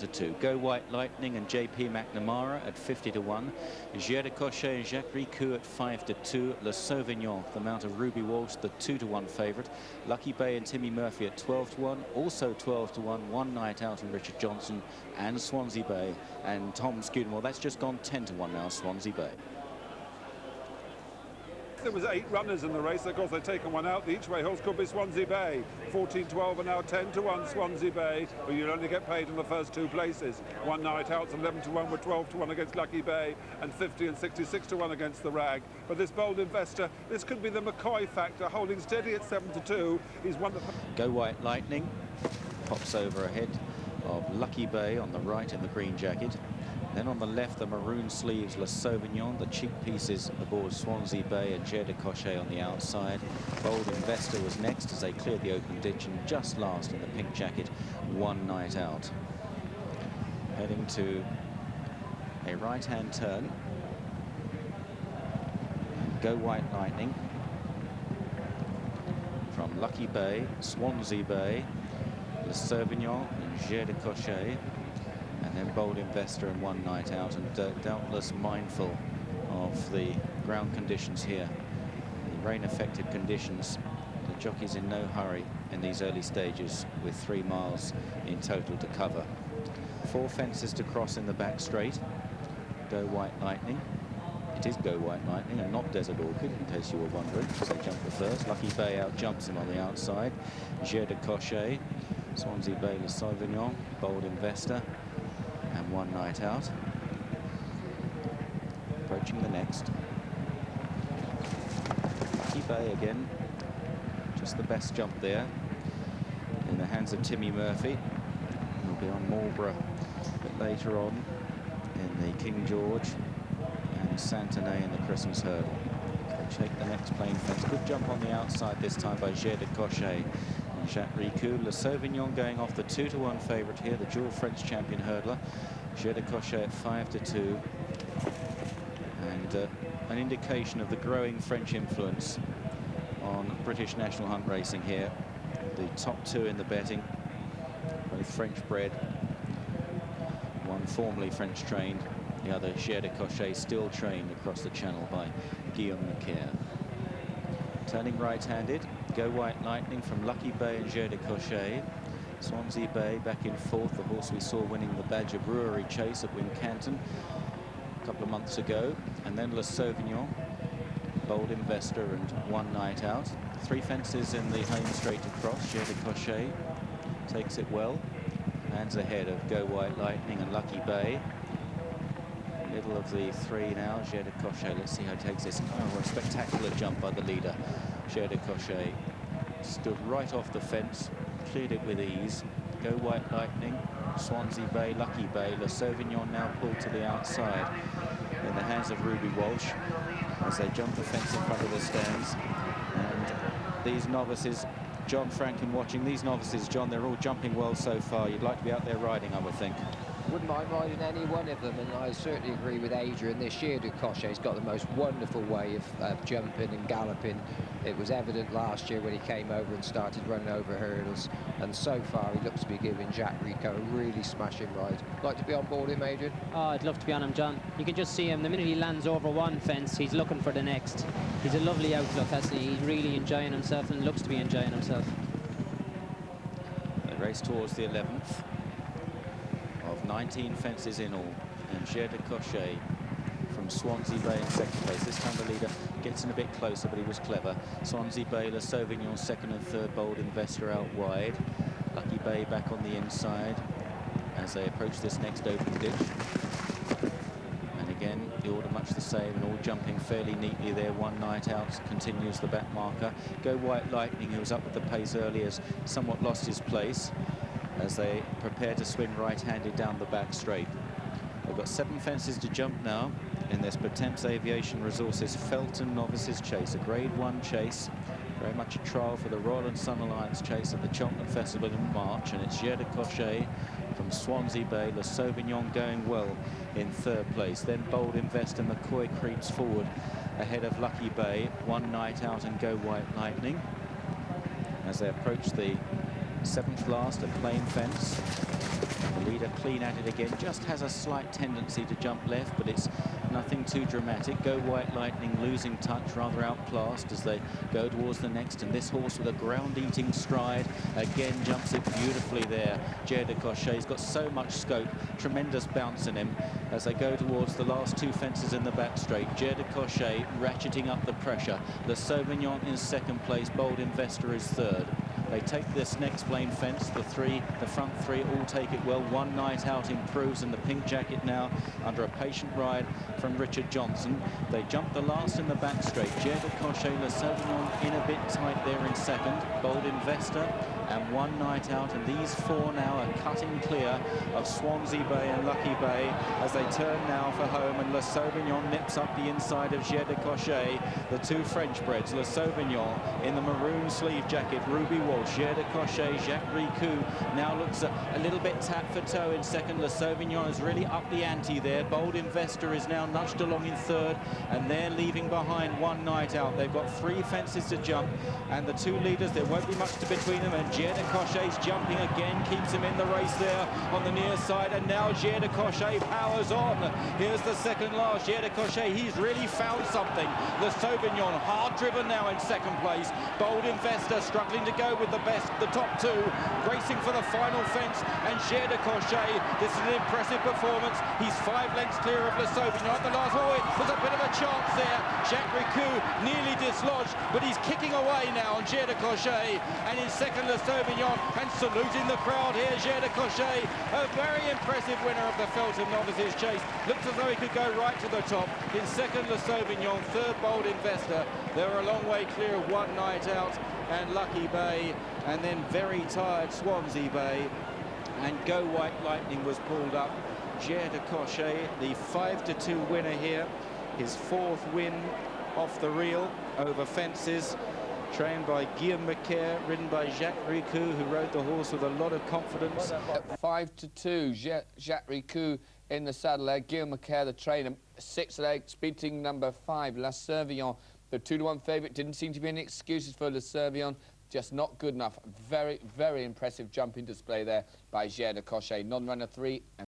to 2. Go White Lightning and JP McNamara at 50 to 1. Jair de Cochet and Jacques Ricou at 5 to 2. Le Sauvignon, the mount of Ruby Walsh, the 2 to 1 favourite. Lucky Bay and Timmy Murphy at 12 to 1. Also 12 to 1. One Night Out and Richard Johnson and Swansea Bay and Tom Scudamore. That's just gone 10 to 1 now, Swansea Bay. There was 8 runners in the race. Of course, they've taken one out. The each-way horse could be Swansea Bay. 14-12 and now 10 to 1 Swansea Bay. But you'll only get paid in the first 2 places. One Night Out's 11 to 1 with 12 to 1 against Lucky Bay and 50 and 66 to 1 against the Rag. But this Bold Investor, this could be the Macaire factor, holding steady at 7 to 2. He's one that... Go White Lightning pops over ahead of Lucky Bay on the right in the green jacket. Then on the left, the maroon sleeves, Le Sauvignon, the cheek pieces aboard Swansea Bay and Jair de Cochet on the outside. Bold Investor was next as they cleared the open ditch, and just last in the pink jacket, One Night Out. Heading to a right-hand turn. Go White Lightning from Lucky Bay, Swansea Bay, Le Sauvignon and Jair de Cochet. And then Bold Investor and One Night Out, and doubtless mindful of the ground conditions here, the rain-affected conditions. The jockey's in no hurry in these early stages with 3 miles in total to cover. 4 fences to cross in the back straight. Go White Lightning. It is Go White Lightning and not Desert Orchid, in case you were wondering, because they jumped the first. Lucky Bay out jumps him on the outside. Jair de Cochet, Swansea Bay, Le Sauvignon, Bold Investor, and One Night Out. Approaching the next. Lucky Bay again. Just the best jump there. In the hands of Timmy Murphy. He'll be on Marlborough a bit later on in the King George and Santenay in the Christmas Hurdle. They take the next plain fence. Good jump on the outside this time by Jair de Cochet. Jacques Ricou, Le Sauvignon going off the 2 to 1 favourite here, the dual French champion hurdler. Jair de Cochet at 5 to 2. And an indication of the growing French influence on British National Hunt racing here. The top 2 in the betting, both French bred, one formerly French trained, the other Jair de Cochet, still trained across the channel by Guillaume Macaire. Turning right-handed, Go White Lightning from Lucky Bay and Jair de Cochet. Swansea Bay back in 4th, the horse we saw winning the Badger Brewery Chase at Wincanton a couple of months ago. And then Le Sauvignon, Bold Investor and One Night Out. 3 fences in the home straight to cross. Jair de Cochet takes it well. Hands ahead of Go White Lightning and Lucky Bay. Middle of the 3 now, Jair de Cochet. Let's see how he takes this. Oh, a spectacular jump by the leader. Jair de Cochet stood right off the fence, cleared it with ease. Go White Lightning, Swansea Bay, Lucky Bay. Le Sauvignon now pulled to the outside in the hands of Ruby Walsh as they jump the fence in front of the stands. And these novices, John Franklin watching these novices, John, they're all jumping well so far. You'd like to be out there riding, I would think. Wouldn't mind riding any one of them, and I certainly agree with Adrian. This year, de Cochet's got the most wonderful way of jumping and galloping. It was evident last year when he came over and started running over hurdles, and so far he looks to be giving Jacques Ricou a really smashing ride. Like to be on board him, Adrian? Oh, I'd love to be on him, John. You can just see him, the minute he lands over one fence, he's looking for the next. He's a lovely outlook, hasn't he? He's really enjoying himself and looks to be enjoying himself. They race towards the 11th. Of 19 fences in all, and Jair de Cochet from Swansea Bay in 2nd place. This time the leader gets in a bit closer, but he was clever. Swansea Bay, Le Sauvignon 2nd and 3rd, Bold Investor out wide. Lucky Bay back on the inside as they approach this next open ditch. And again, the order much the same, and all jumping fairly neatly there. One Night Out continues the back marker. Go White Lightning, who was up with the pace earlier, has somewhat lost his place as they prepare to swing right-handed down the back straight. They've got 7 fences to jump now in this Pertemps Aviation Resources Feltham Novices Chase, a Grade 1 chase, very much a trial for the Royal and Sun Alliance Chase at the Cheltenham Festival in March. And it's Jair de Cochet from Swansea Bay, Le Sauvignon going well in 3rd place. Then Bold Investor, McCoy creeps forward ahead of Lucky Bay, One Night Out and Go White Lightning as they approach the 7th last, a plain fence. leader clean at it again, just has a slight tendency to jump left, but it's nothing too dramatic. Go White Lightning losing touch, rather outclassed as they go towards the next, and this horse with a ground-eating stride again jumps it beautifully there. Jair de Cochet's got so much scope, tremendous bounce in him as they go towards the last two fences in the back straight. Jair de Cochet ratcheting up the pressure. Le Sauvignon in second place, Bold Investor is third. They take this next plain fence. The front three all take it well. One Night Out improves in the pink jacket now under a patient ride from Richard Johnson. They jump the last in the back straight. Jair de Cochet, Le Sauvignon in a bit tight there in second. Bold Investor and One Night Out, and these four now are cutting clear of Swansea Bay and Lucky Bay as they turn now for home, and Le Sauvignon nips up the inside of Jair de Cochet. The two French breds, Le Sauvignon in the maroon sleeve jacket, Ruby Walsh, Jair de Cochet, Jacques Ricou now looks a little bit tap for toe in second. Le Sauvignon has really upped the ante there. Bold Investor is now nudged along in third, and they're leaving behind One Night Out. They've got three fences to jump, and the two leaders, there won't be much between them, and Jair de Cochet's jumping again, keeps him in the race there on the near side, and now Jair de Cochet powers on. Here's the second last, Jair de Cochet, he's really found something. Le Sauvignon hard driven now in second place. Bold Investor struggling to go with the best, the top two, racing for the final fence, and Jair de Cochet, this is an impressive performance. He's 5 lengths clear of Le Sauvignon at the last. Oh, it was a bit of a chance there. Jacques Ricou nearly dislodged, but he's kicking away now on Jair de Cochet, and in second Le Sauvignon, and saluting the crowd here, Jair de Cochet, a very impressive winner of the Feltham Novices chase. Looks as though he could go right to the top. In second Le Sauvignon, third Bold Investor. They were a long way clear of One Night Out and Lucky Bay, and then very tired Swansea Bay, and Go White Lightning was pulled up. Jair de Cochet, the 5-2 winner here, his fourth win off the reel over fences, trained by Guillaume Macaire, ridden by Jacques Ricou, who rode the horse with a lot of confidence. 5-2, Jacques Ricou in the saddle there. Guillaume Macaire, the trainer, 6 legs, beating number 5, Le Sauvignon. The 2-1 favourite. Didn't seem to be any excuses for Le Sauvignon. Just not good enough. Very, very impressive jumping display there by Jair de Cochet. Non-runner 3 and